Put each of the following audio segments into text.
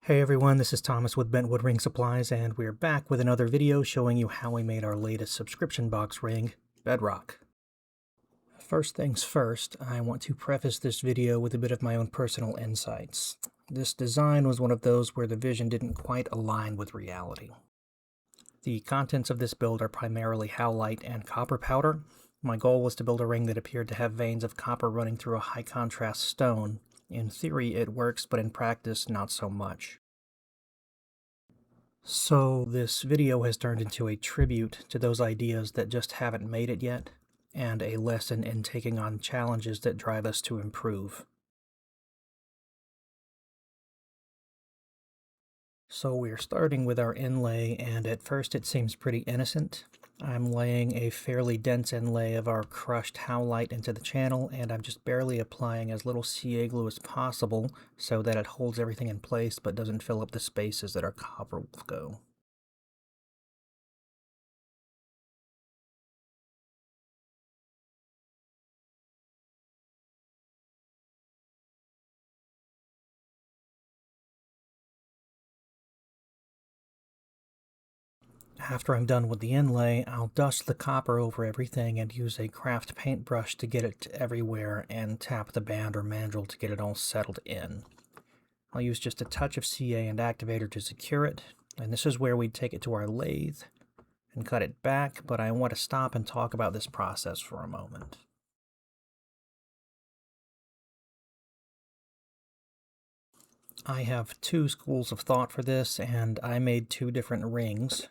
Hey everyone, this is Thomas with Bentwood Ring Supplies, and we're back with another video showing you how we made our latest subscription box ring, Bedrock. First things first, I want to preface this video with a bit of my own personal insights. This design was one of those where the vision didn't quite align with reality. The contents of this build are primarily howlite and copper powder. My goal was to build a ring that appeared to have veins of copper running through a high contrast stone. In theory it works, but in practice not so much. So this video has turned into a tribute to those ideas that just haven't made it yet, and a lesson in taking on challenges that drive us to improve. So we're starting with our inlay, and at first it seems pretty innocent. I'm laying a fairly dense inlay of our crushed howlite into the channel, and I'm just barely applying as little CA glue as possible so that it holds everything in place but doesn't fill up the spaces that our copper will go. After I'm done with the inlay, I'll dust the copper over everything and use a craft paintbrush to get it everywhere and tap the band or mandrel to get it all settled in. I'll use just a touch of CA and activator to secure it, and this is where we'd take it to our lathe and cut it back, but I want to stop and talk about this process for a moment. I have two schools of thought for this, and I made two different rings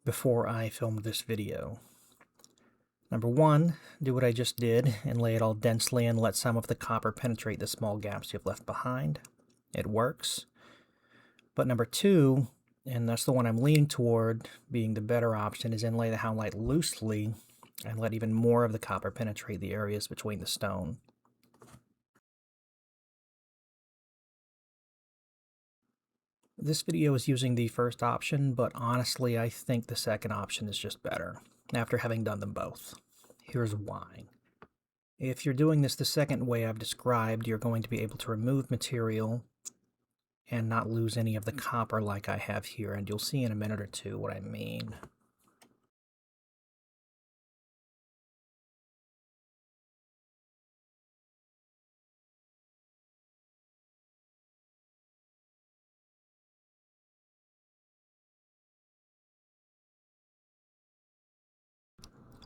before I filmed this video. Number one, do what I just did and lay it all densely and let some of the copper penetrate the small gaps you've left behind. It works. But number two, and that's the one I'm leaning toward being the better option, is inlay the howlite loosely and let even more of the copper penetrate the areas between the stone. This video is using the first option, but honestly I think the second option is just better, after having done them both. Here's why. If you're doing this the second way I've described, you're going to be able to remove material and not lose any of the copper like I have here, and you'll see in a minute or two what I mean.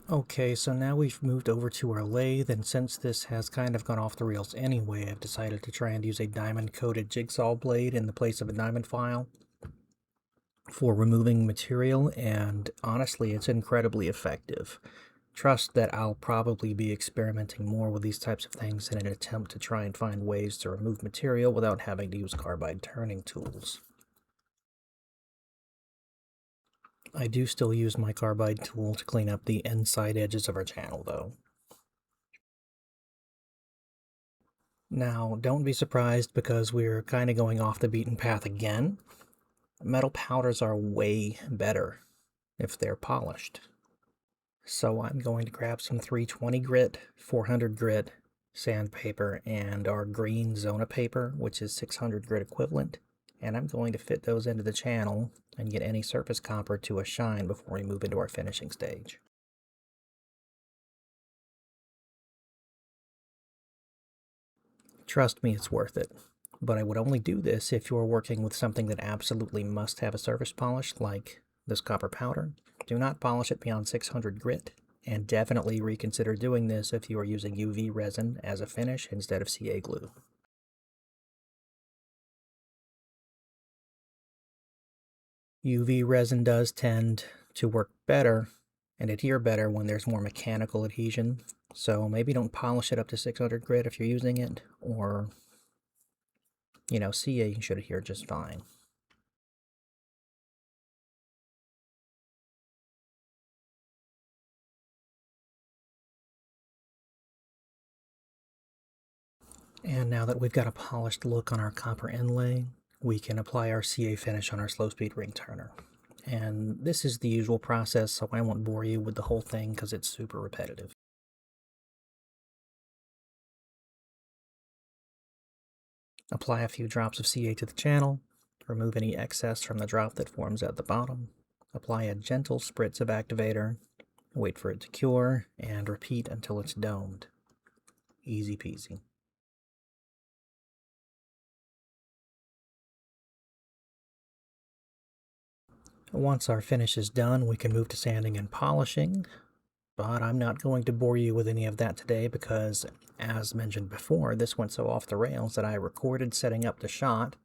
Okay, so now we've moved over to our lathe, and since this has kind of gone off the rails anyway, I've decided to try and use a diamond-coated jigsaw blade in the place of a diamond file for removing material, and honestly, it's incredibly effective. Trust that I'll probably be experimenting more with these types of things in an attempt to try and find ways to remove material without having to use carbide turning tools. I do still use my carbide tool to clean up the inside edges of our channel, though. Now, don't be surprised because we're kind of going off the beaten path again. Metal powders are way better if they're polished. So I'm going to grab some 320 grit, 400 grit sandpaper, and our green Zona paper, which is 600 grit equivalent, and I'm going to fit those into the channel and get any surface copper to a shine before we move into our finishing stage. Trust me, it's worth it. But I would only do this if you're working with something that absolutely must have a surface polish, like this copper powder. Do not polish it beyond 600 grit, and definitely reconsider doing this if you are using UV resin as a finish instead of CA glue. UV resin does tend to work better and adhere better when there's more mechanical adhesion, so maybe don't polish it up to 600 grit if you're using it, or, CA should adhere just fine. And now that we've got a polished look on our copper inlay, we can apply our CA finish on our slow speed ring turner. And this is the usual process, so I won't bore you with the whole thing because it's super repetitive. Apply a few drops of CA to the channel, remove any excess from the drop that forms at the bottom, apply a gentle spritz of activator, wait for it to cure, and repeat until it's domed. Easy peasy. Once our finish is done, we can move to sanding and polishing, but I'm not going to bore you with any of that today because, as mentioned before, this went so off the rails that I recorded setting up the shot,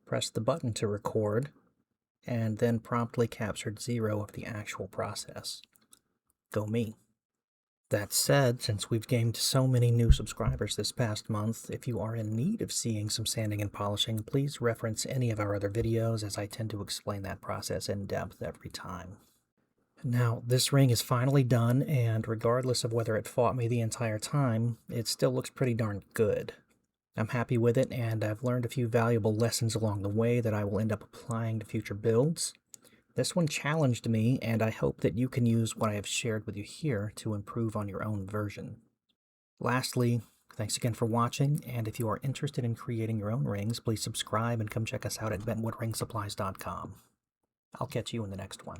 pressed the button to record, and then promptly captured 0 of the actual process. Go me. That said, since we've gained so many new subscribers this past month, if you are in need of seeing some sanding and polishing, please reference any of our other videos, as I tend to explain that process in depth every time. Now, this ring is finally done, and regardless of whether it fought me the entire time, it still looks pretty darn good. I'm happy with it, and I've learned a few valuable lessons along the way that I will end up applying to future builds. This one challenged me, and I hope that you can use what I have shared with you here to improve on your own version. Lastly, thanks again for watching, and if you are interested in creating your own rings, please subscribe and come check us out at bentwoodringsupplies.com. I'll catch you in the next one.